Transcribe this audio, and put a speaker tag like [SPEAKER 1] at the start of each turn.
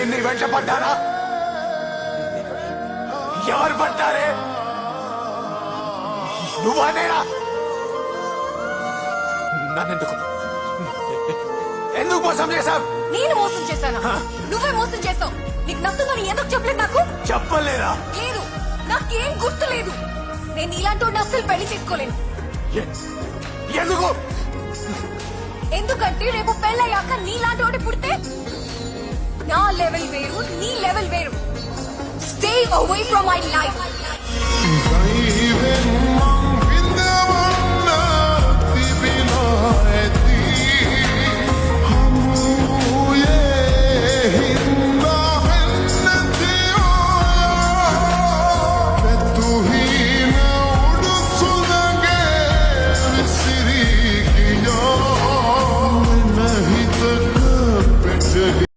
[SPEAKER 1] నేను నీ వెంట పడ్డానా? ఎవరు పడ్డారే? నువ్వా నేనా? నన్నెందుకు ఎందుకు మోసం చేశావు?
[SPEAKER 2] నేను మోసం చేశాను. నువ్వే మోసం చేసావు. నీకు నచ్చుందని ఎందుకు చెప్పలేదు నాకు?
[SPEAKER 1] చెప్పలేదా?
[SPEAKER 2] లేదు, నాకేం గుర్తు లేదు. నేను ఇలాంటి అస్సలు పెళ్లి చేసుకోలేను.
[SPEAKER 1] ఎందుకు?
[SPEAKER 2] ఎందుకంటే రేపు పెళ్ళయ్యాక నీలాంటి పుడితే నా లెవెల్ వేరు, నీ లెవెల్ వేరు. Stay away from my life.